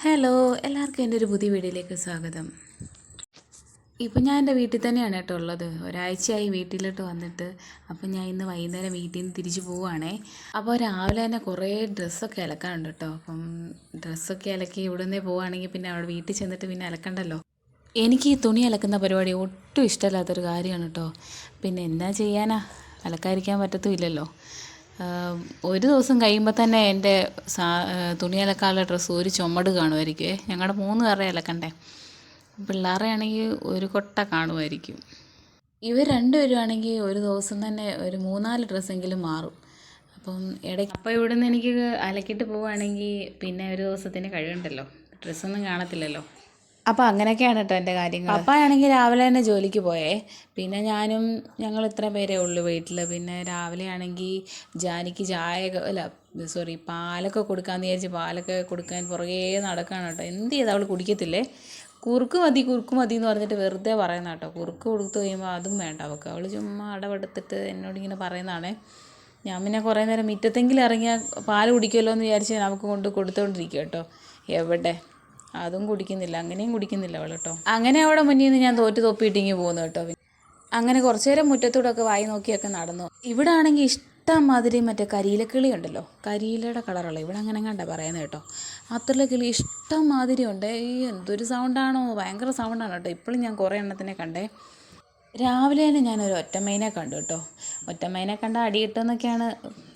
Hello, എല്ലാവർക്കും എൻ്റെ ഒരു പുതിയ വീഡിയോയിലേക്ക് സ്വാഗതം. ഇപ്പം ഞാൻ എൻ്റെ വീട്ടിൽ തന്നെയാണ് കേട്ടോ ഉള്ളത്. ഒരാഴ്ചയായി വീട്ടിലോട്ട് വന്നിട്ട്. അപ്പം ഞാൻ ഇന്ന് വൈകുന്നേരം വീട്ടിൽ നിന്ന് തിരിച്ചു പോവുകയാണേ. അപ്പോൾ രാവിലെ തന്നെ കുറേ ഡ്രസ്സൊക്കെ അലക്കാനുണ്ട് കേട്ടോ. അപ്പം ഡ്രസ്സൊക്കെ അലക്കി ഇവിടെ നിന്നേ പോവുകയാണെങ്കിൽ പിന്നെ അവിടെ വീട്ടിൽ ചെന്നിട്ട് പിന്നെ അലക്കണ്ടല്ലോ. എനിക്ക് ഈ തുണി അലക്കുന്ന പരിപാടി ഒട്ടും ഇഷ്ടമില്ലാത്തൊരു കാര്യമാണ് കേട്ടോ. പിന്നെ എന്താ ചെയ്യാനാ, അലക്കാതിരിക്കാൻ പറ്റത്തുമില്ലല്ലോ. ഒരു ദിവസം കഴിയുമ്പോൾ തന്നെ എൻ്റെ തുണി അലക്കാനുള്ള ഡ്രസ്സ് ഒരു ചുമട് കാണുമായിരിക്കും. ഞങ്ങളുടെ 3 പേരെ അലക്കണ്ടേ. പിള്ളേരെ ആണെങ്കിൽ ഒരു കൊട്ട കാണുമായിരിക്കും. ഇവർ 2 പേരുമാണെങ്കിൽ ഒരു ദിവസം തന്നെ ഒരു 3-4 ഡ്രസ്സെങ്കിലും മാറും. അപ്പം ഇടയ്ക്ക് അപ്പോൾ ഇവിടുന്ന് എനിക്ക് അലക്കിയിട്ട് പോവുകയാണെങ്കിൽ പിന്നെ ഒരു ദിവസത്തിന് കഴുകണ്ടല്ലോ, ഡ്രസ്സൊന്നും കാണത്തില്ലല്ലോ. അപ്പോൾ അങ്ങനെയൊക്കെയാണ് കേട്ടോ എൻ്റെ കാര്യങ്ങൾ. പപ്പായാണെങ്കിൽ രാവിലെ തന്നെ ജോലിക്ക് പോയേ. പിന്നെ ഞങ്ങൾ ഇത്ര പേരേ ഉള്ളൂ വീട്ടിൽ. പിന്നെ രാവിലെ ആണെങ്കിൽ ജാനിക്ക് പാലൊക്കെ കൊടുക്കാമെന്ന് വിചാരിച്ച് പാലൊക്കെ കൊടുക്കാൻ പുറകേ നടക്കുകയാണ് കേട്ടോ. എന്ത് ചെയ്താൽ അവൾ കുടിക്കത്തില്ലേ. കുറുക്ക് മതി എന്ന് പറഞ്ഞിട്ട് വെറുതെ പറയുന്ന കേട്ടോ. കുറുക്ക് കൊടുത്തു കഴിയുമ്പോൾ അതും വേണ്ട അവൾക്ക്. അവൾ ചുമ്മാ അടവെടുത്തിട്ട് എന്നോടിങ്ങനെ പറയുന്നതാണേ. ഞാൻ പിന്നെ കുറേ നേരം മുറ്റത്തെങ്കിലും ഇറങ്ങിയാൽ പാൽ കുടിക്കുമല്ലോ എന്ന് വിചാരിച്ച് നമുക്ക് കൊടുത്തുകൊണ്ടിരിക്കുക കേട്ടോ. എവിടെ അതും കുടിക്കുന്നില്ല, അങ്ങനെയും കുടിക്കുന്നില്ല അവൾ കേട്ടോ. അങ്ങനെ അവിടെ മുന്നിൽ നിന്ന് ഞാൻ തോറ്റ് തൊപ്പിയിട്ടിങ്ങി പോകുന്നു കേട്ടോ. അങ്ങനെ കുറച്ചു നേരം മുറ്റത്തൂടെയൊക്കെ വായി നോക്കിയൊക്കെ നടന്നു. ഇവിടെ ആണെങ്കിൽ ഇഷ്ടം മാതിരി മറ്റേ കരിയിലക്കിളി ഉണ്ടല്ലോ, കരിയിലയുടെ കളറുള്ള, ഇവിടെ അങ്ങനെ കണ്ട പറയുന്നത് കേട്ടോ. അത്രയുള്ള കിളി ഇഷ്ടം മാതിരി ഉണ്ട്. ഈ എന്തൊരു സൗണ്ടാണോ, ഭയങ്കര സൗണ്ടാണ് കേട്ടോ. ഇപ്പോഴും ഞാൻ കുറേ എണ്ണത്തിനെ കണ്ടേ. രാവിലെ തന്നെ ഞാനൊരു ഒറ്റമൈനെ കണ്ടു കേട്ടോ. ഒറ്റമൈനെ കണ്ട അടി കിട്ടുമെന്നൊക്കെയാണ്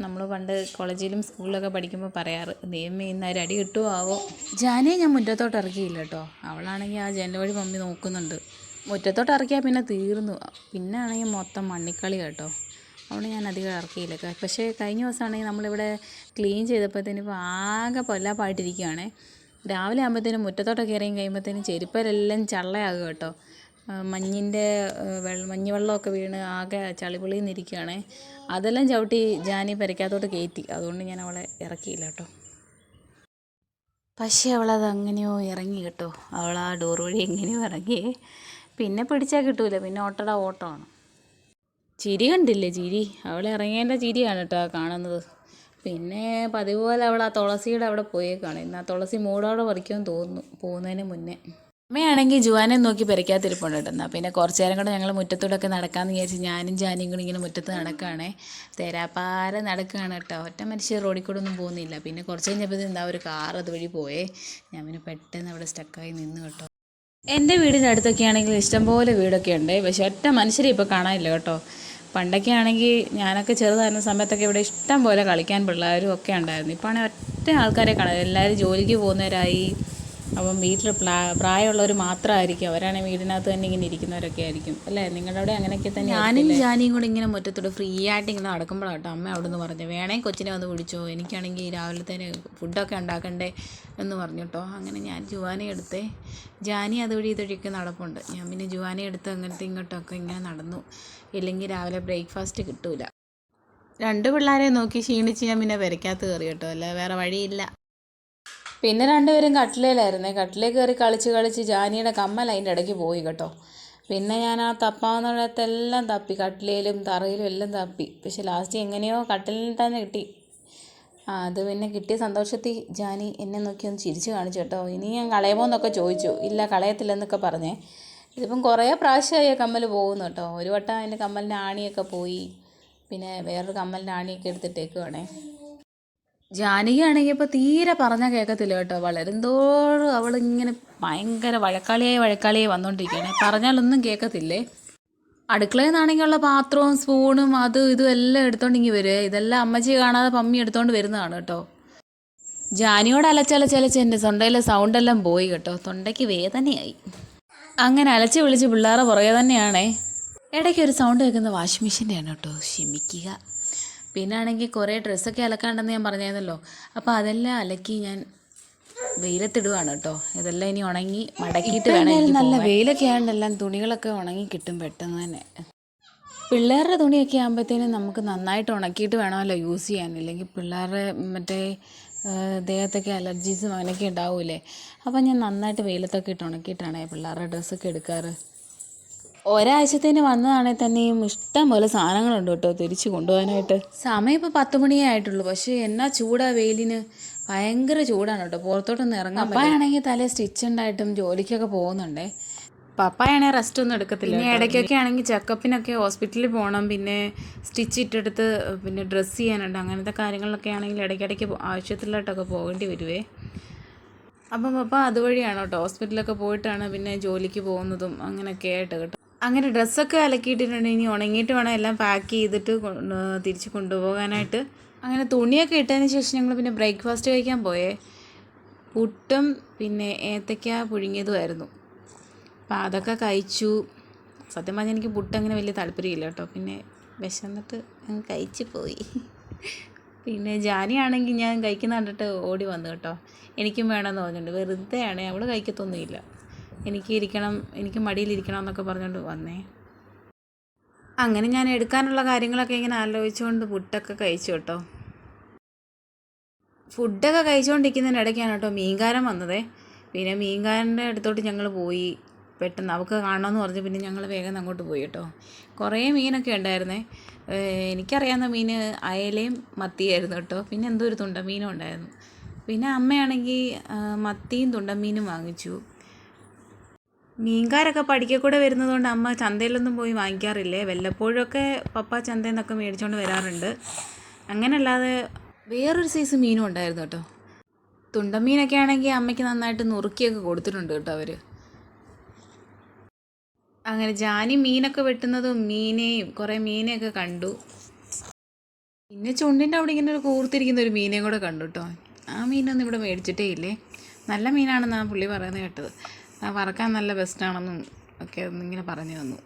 നമ്മൾ പണ്ട് കോളേജിലും സ്കൂളിലൊക്കെ പഠിക്കുമ്പോൾ പറയാറ്. ദൈവമേ, ഇന്നൊരു അടി കിട്ടുമോ ആവോ. ജാനിയെ ഞാൻ മുറ്റത്തോട്ട് ഇറക്കിയില്ല കേട്ടോ. അവളാണെങ്കിൽ ആ ജനൽ വഴി പമ്പി നോക്കുന്നുണ്ട്. മുറ്റത്തോട്ട് ഇറക്കിയാൽ പിന്നെ തീർന്നു. പിന്നെ ആണെങ്കിൽ മൊത്തം മണ്ണിക്കളി കേട്ടോ. അതുകൊണ്ട് ഞാൻ അധികം ഇറക്കിയില്ല. പക്ഷേ കഴിഞ്ഞ ദിവസമാണെങ്കിൽ നമ്മളിവിടെ ക്ലീൻ ചെയ്തപ്പോഴത്തേനും ഇപ്പോൾ ആകെ പൊല്ലാപ്പായിട്ടിരിക്കുകയാണേ. രാവിലെ ആകുമ്പോഴത്തേനും മുറ്റത്തോട്ടൊക്കെ ഇറങ്ങി കഴിയുമ്പോഴത്തേനും ചെരുപ്പരെല്ലാം ചള്ളയാകും കേട്ടോ. മഞ്ഞ് വെള്ളമൊക്കെ വീണ് ആകെ ചളിപൊളിന്നിരിക്കുകയാണ്. അതെല്ലാം ചവിട്ടി ജാനി പെരയ്ക്കകത്തോട്ട് കയറ്റി. അതുകൊണ്ട് ഞാൻ അവളെ ഇറക്കിയില്ല കേട്ടോ. പക്ഷേ അവളത് അങ്ങനെയോ ഇറങ്ങി കേട്ടോ. അവൾ ആ ഡോർ വഴി എങ്ങനെയോ ഇറങ്ങിയേ. പിന്നെ പിടിച്ചാൽ കിട്ടൂല, പിന്നെ ഓട്ടമാണ്. ചിരി കണ്ടില്ലേ, ചിരി. അവൾ ഇറങ്ങിയതിൻ്റെ ചിരിയാണ് കേട്ടോ കാണുന്നത്. പിന്നെ പതിവ് പോലെ അവൾ ആ തുളസിയുടെ അവിടെ പോയേക്കാണ്. ഇന്ന് ആ തുളസി മൂടോടെ പറിക്കുമെന്ന് തോന്നുന്നു പോകുന്നതിന് മുന്നേ. അമ്മയാണെങ്കിൽ ജുവാനെ നോക്കി പെരയ്ക്കാതിരിപ്പുണ്ട് കേട്ടോ. എന്നാൽ പിന്നെ കുറച്ച് നേരം കൂടെ ഞങ്ങൾ മുറ്റത്തൂടെയൊക്കെ നടക്കാമെന്ന് വിചാരിച്ച് ഞാനും ജാനിയും കൂടി ഇങ്ങനെ മുറ്റത്ത് നടക്കുകയാണേ. തേരാപ്പാര നടക്കുകയാണ് കേട്ടോ. ഒറ്റ മനുഷ്യർ റോഡിൽ കൂടെ ഒന്നും പോകുന്നില്ല. പിന്നെ കുറച്ച് കഴിഞ്ഞപ്പോൾ എന്താ ഒരു കാർ അതുവഴി പോയേ. ഞാൻ പിന്നെ പെട്ടെന്ന് അവിടെ സ്റ്റക്കായി നിന്ന് കേട്ടോ. എൻ്റെ വീടിൻ്റെ അടുത്തൊക്കെ ആണെങ്കിൽ ഇഷ്ടംപോലെ വീടൊക്കെ ഉണ്ട്. പക്ഷേ ഒറ്റ മനുഷ്യരെ ഇപ്പോൾ കാണാനില്ല കേട്ടോ. പണ്ടൊക്കെ ആണെങ്കിൽ ഞാനൊക്കെ ചെറുതായിരുന്ന സമയത്തൊക്കെ ഇവിടെ ഇഷ്ടം പോലെ കളിക്കാൻ പിള്ളേരും ഒക്കെ ഉണ്ടായിരുന്നു. ഇപ്പോൾ ആണെങ്കിൽ ഒറ്റ ആൾക്കാരെ കാണാം. എല്ലാവരും ജോലിക്ക് പോകുന്നവരായി. അപ്പം വീട്ടിൽ പ്രായമുള്ളവർ മാത്രമായിരിക്കും. അവരാണെങ്കിൽ വീടിനകത്ത് തന്നെ ഇങ്ങനെ ഇരിക്കുന്നവരൊക്കെ ആയിരിക്കും അല്ലേ. നിങ്ങളുടെ അവിടെ അങ്ങനെയൊക്കെ തന്നെ. ഞാനും ജാനിയും കൂടെ ഇങ്ങനെ മുറ്റത്തോട് ഫ്രീ ആയിട്ട് ഇങ്ങനെ നടക്കുമ്പോഴാട്ടോ അമ്മ അവിടെ നിന്ന് പറഞ്ഞു, വേണമെങ്കിൽ കൊച്ചിനെ വന്ന് പിടിച്ചോ, എനിക്കാണെങ്കിൽ രാവിലെ തന്നെ ഫുഡൊക്കെ ഉണ്ടാക്കണ്ടേ എന്ന് പറഞ്ഞു കേട്ടോ. അങ്ങനെ ഞാൻ ജുവാനെ എടുത്തേ. ജാനി അതുവഴി ഇതൊഴിയൊക്കെ നടപ്പുണ്ട്. ഞാൻ പിന്നെ ജുവാനെ എടുത്ത് അങ്ങനത്തെ ഇങ്ങോട്ടൊക്കെ ഇങ്ങനെ നടന്നു. ഇല്ലെങ്കിൽ രാവിലെ ബ്രേക്ക്ഫാസ്റ്റ് കിട്ടൂല. 2 പിള്ളേരെ നോക്കി ക്ഷീണിച്ച് ഞാൻ പിന്നെ പെരയ്ക്കകത്ത് കയറി കേട്ടോ. അല്ല വേറെ വഴിയില്ല. പിന്നെ 2 പേരും കട്ടിലേലായിരുന്നേ. കട്ടിലേ കയറി കളിച്ച് ജാനിയുടെ കമ്മൽ അതിൻ്റെ ഇടയ്ക്ക് പോയി കേട്ടോ. പിന്നെ ഞാൻ ആ തപ്പാവുന്നിടത്തെല്ലാം തപ്പി, കട്ടിലേലും തറയിലും എല്ലാം തപ്പി. പക്ഷെ ലാസ്റ്റ് എങ്ങനെയോ കട്ടിലിൽ തന്നെ കിട്ടി. അത് പിന്നെ കിട്ടിയ സന്തോഷത്തിൽ ജാനി എന്നെ നോക്കി ഒന്ന് ചിരിച്ച് കാണിച്ചു കേട്ടോ. ഇനി ഞാൻ കളയുമോ എന്നൊക്കെ ചോദിച്ചു. ഇല്ല, കളയത്തില്ലെന്നൊക്കെ പറഞ്ഞേ. ഇതിപ്പം കുറേ പ്രാവശ്യമായി കമ്മൽ പോകുന്നു കേട്ടോ. ഒരു വട്ടം അതിൻ്റെ കമ്മലിൻ്റെ ആണിയൊക്കെ പോയി. പിന്നെ വേറൊരു കമ്മലിൻ്റെ ആണിയൊക്കെ എടുത്തിട്ടേക്കുവാണേ. ജാനകിയാണെങ്കിൽ ഇപ്പോൾ തീരെ പറഞ്ഞാൽ കേൾക്കത്തില്ല കേട്ടോ. വളരുന്തോറും അവളിങ്ങനെ ഭയങ്കര വഴക്കാളിയായി വന്നുകൊണ്ടിരിക്കുകയാണ്. പറഞ്ഞാലൊന്നും കേൾക്കത്തില്ലേ. അടുക്കളയിൽ നിന്നാണെങ്കിൽ ഉള്ള പാത്രവും സ്പൂണും ഇതും എല്ലാം എടുത്തോണ്ടിങ്ങി വരുവേ. ഇതെല്ലാം അമ്മച്ചി കാണാതെ പമ്മി എടുത്തോണ്ട് വരുന്നതാണ് കേട്ടോ. ജാനിയോട് അലച്ചലച്ച് എൻ്റെ തൊണ്ടയിലെ സൗണ്ടെല്ലാം പോയി കേട്ടോ. തൊണ്ടയ്ക്ക് വേദനയായി. അങ്ങനെ അലച്ച് വിളിച്ച് പിള്ളേരെ പുറകെ തന്നെയാണേ. ഇടയ്ക്ക് ഒരു സൗണ്ട് കേൾക്കുന്ന വാഷിംഗ് മെഷീൻ്റെയാണ് കേട്ടോ. ക്ഷമിക്കുക. പിന്നെ ആണെങ്കിൽ കുറേ ഡ്രസ്സൊക്കെ അലക്കാണ്ടെന്ന് ഞാൻ പറഞ്ഞായിരുന്നല്ലോ. അപ്പോൾ അതെല്ലാം അലക്കി ഞാൻ വെയിലത്തിടുകയാണ് കേട്ടോ. ഇതെല്ലാം ഇനി ഉണങ്ങി മടക്കിയിട്ട് വേണം. നല്ല വെയിലൊക്കെ ആയതുകൊണ്ടെല്ലാം തുണികളൊക്കെ ഉണങ്ങി കിട്ടും പെട്ടെന്ന് തന്നെ. പിള്ളേരുടെ തുണിയൊക്കെ ആകുമ്പോഴത്തേനും നമുക്ക് നന്നായിട്ട് ഉണക്കിയിട്ട് വേണമല്ലോ യൂസ് ചെയ്യാൻ. ഇല്ലെങ്കിൽ പിള്ളേരുടെ മറ്റേ ദേഹത്തൊക്കെ അലർജീസും അങ്ങനെയൊക്കെ ഉണ്ടാവൂലേ. അപ്പോൾ ഞാൻ നന്നായിട്ട് വെയിലത്തൊക്കെ ഇട്ട് ഉണക്കിയിട്ടാണ് പിള്ളേരുടെ ഡ്രസ്സൊക്കെ എടുക്കാറ്. ഒരാഴ്ചത്തേന് വന്നതാണെങ്കിൽ തന്നെയും ഇഷ്ടം പോലെ സാധനങ്ങളുണ്ട് കേട്ടോ തിരിച്ച് കൊണ്ടുപോകാനായിട്ട്. സമയം ഇപ്പോൾ 10 മണിയേ ആയിട്ടുള്ളൂ. പക്ഷേ എന്നാ ചൂടാ വെയിലിന്. ഭയങ്കര ചൂടാണ് കേട്ടോ, പുറത്തോട്ടൊന്നും ഇറങ്ങാൻ. പപ്പായാണെങ്കിൽ തലേ സ്റ്റിച്ച് ഉണ്ടായിട്ടും ജോലിക്കൊക്കെ പോകുന്നുണ്ടേ. പപ്പായാണെങ്കിൽ റെസ്റ്റ് ഒന്നും എടുക്കത്തില്ല. പിന്നെ ഇടയ്ക്കൊക്കെ ആണെങ്കിൽ ചെക്കപ്പിനൊക്കെ ഹോസ്പിറ്റലിൽ പോകണം, പിന്നെ സ്റ്റിച്ച് ഇട്ടെടുത്ത് പിന്നെ ഡ്രസ്സ് ചെയ്യാനുണ്ട്. അങ്ങനത്തെ കാര്യങ്ങളിലൊക്കെ ആണെങ്കിൽ ഇടയ്ക്കിടയ്ക്ക് ആവശ്യത്തിലോട്ടൊക്കെ പോകേണ്ടി വരുവേ. അപ്പം പപ്പ അതുവഴിയാണ് കേട്ടോ, ഹോസ്പിറ്റലൊക്കെ പോയിട്ടാണ് പിന്നെ ജോലിക്ക് പോകുന്നതും അങ്ങനെയൊക്കെ ആയിട്ട് കേട്ടോ. അങ്ങനെ ഡ്രസ്സൊക്കെ അലക്കിയിട്ടിട്ടുണ്ട്. ഇനി ഉണങ്ങിയിട്ട് വേണം എല്ലാം പാക്ക് ചെയ്തിട്ട് തിരിച്ച് കൊണ്ടുപോകാനായിട്ട്. അങ്ങനെ തുണിയൊക്കെ ഇട്ടതിന് ശേഷം ഞങ്ങൾ പിന്നെ ബ്രേക്ക്ഫാസ്റ്റ് കഴിക്കാൻ പോയേ. പുട്ടും പിന്നെ ഏത്തയ്ക്ക പുഴുങ്ങിയതുമായിരുന്നു. അപ്പം അതൊക്കെ കഴിച്ചു. സത്യം പറഞ്ഞാൽ എനിക്ക് പുട്ട് അങ്ങനെ വലിയ താല്പര്യമില്ല കേട്ടോ, പിന്നെ വിശന്നിട്ട് അങ്ങ് കഴിച്ച് പോയി. പിന്നെ ജാനിയാണെങ്കിൽ ഞാൻ കഴിക്കുന്ന കണ്ടിട്ട് ഓടി വന്നു കേട്ടോ, എനിക്കും വേണമെന്ന് പറഞ്ഞിട്ടുണ്ട്. വെറുതെയാണ്, അവൾ കഴിക്കത്തൊന്നുമില്ല. എനിക്ക് മടിയിലിരിക്കണം എന്നൊക്കെ പറഞ്ഞുകൊണ്ട് വന്നേ. അങ്ങനെ ഞാൻ എടുക്കാനുള്ള കാര്യങ്ങളൊക്കെ ഇങ്ങനെ ആലോചിച്ചുകൊണ്ട് പുട്ടൊക്കെ കഴിച്ചു കേട്ടോ. ഫുഡൊക്കെ കഴിച്ചുകൊണ്ടിരിക്കുന്നതിനിടയ്ക്കാണ് കേട്ടോ മീൻകാരൻ വന്നതേ. പിന്നെ മീൻകാരൻ്റെ അടുത്തോട്ട് ഞങ്ങൾ പോയി. പെട്ടെന്ന് അവൾക്ക് കാണണമെന്ന് പറഞ്ഞ് പിന്നെ ഞങ്ങൾ വേഗം അങ്ങോട്ട് പോയി കേട്ടോ. കുറേ മീനൊക്കെ ഉണ്ടായിരുന്നേ. എനിക്കറിയാവുന്ന മീൻ അയലയും മത്തിയായിരുന്നു കേട്ടോ. പിന്നെ എന്തോ ഒരു തുണ്ടമീനും ഉണ്ടായിരുന്നു. പിന്നെ അമ്മയാണെങ്കിൽ മത്തിയും തുണ്ടമീനും വാങ്ങിച്ചു. മീൻകാരൊക്കെ പഠിക്കൽ കൂടെ വരുന്നതുകൊണ്ട് അമ്മ ചന്തയിലൊന്നും പോയി വാങ്ങിക്കാറില്ലേ. വല്ലപ്പോഴൊക്കെ പപ്പ ചന്തയിൽ നിന്നൊക്കെ മേടിച്ചുകൊണ്ട് വരാറുണ്ട്. അങ്ങനല്ലാതെ വേറൊരു സൈസ് മീനും ഉണ്ടായിരുന്നു കേട്ടോ. തുണ്ടമീനൊക്കെ ആണെങ്കിൽ അമ്മയ്ക്ക് നന്നായിട്ട് നുറുക്കിയൊക്കെ കൊടുത്തിട്ടുണ്ട് കേട്ടോ അവർ. അങ്ങനെ ജാനി മീനൊക്കെ വെട്ടുന്നതും കുറേ മീനെയൊക്കെ കണ്ടു. പിന്നെ ചുണ്ടിൻ്റെ അവിടെ ഇങ്ങനെ ഒരു കൂർത്തിരിക്കുന്ന ഒരു മീനെയും കൂടെ കണ്ടു കേട്ടോ. ആ മീനൊന്നും ഇവിടെ മേടിച്ചിട്ടേ ഇല്ലേ. നല്ല മീനാണെന്നാണ് പുള്ളി പറയുന്നത് കേട്ടത്. വറക്കാൻ നല്ല ബെസ്റ്റാണെന്നും ഒക്കെ ഇങ്ങനെ പറഞ്ഞു തന്നു.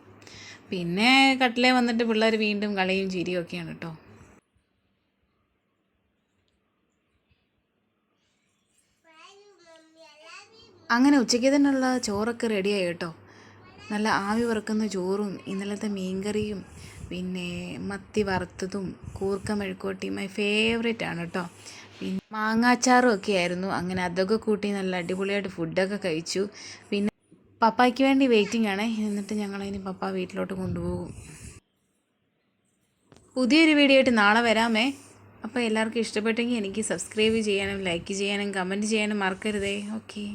പിന്നെ കട്ടിലേ വന്നിട്ട് പിള്ളേർ വീണ്ടും കളിയും ചിരിയും ഒക്കെയാണ് കേട്ടോ. അങ്ങനെ ഉച്ചയ്ക്ക് തന്നെയുള്ള ചോറൊക്കെ റെഡിയായി കേട്ടോ. നല്ല ആവി വറുക്കുന്ന ചോറും ഇന്നലത്തെ മീൻകറിയും പിന്നെ മത്തി വറുത്തതും കൂർക്ക മെഴുക്കുവരട്ടി മൈ ഫേവറേറ്റ് ആണ് കേട്ടോ. പിന്നെ മാങ്ങാച്ചാറും ഒക്കെ ആയിരുന്നു. അങ്ങനെ അതൊക്കെ കൂട്ടി നല്ല അടിപൊളിയായിട്ട് ഫുഡൊക്കെ കഴിച്ചു. പിന്നെ പപ്പായ്ക്ക് വേണ്ടി വെയിറ്റിംഗ് ആണേ. എന്നിട്ട് ഞങ്ങളിനി പപ്പ വീട്ടിലോട്ട് കൊണ്ടുപോകും. പുതിയൊരു വീഡിയോ ആയിട്ട് നാളെ വരാമേ. അപ്പോൾ എല്ലാവർക്കും ഇഷ്ടപ്പെട്ടെങ്കിൽ എനിക്ക് സബ്സ്ക്രൈബ് ചെയ്യാനും ലൈക്ക് ചെയ്യാനും കമൻറ്റ് ചെയ്യാനും മറക്കരുതേ. ഓക്കെ.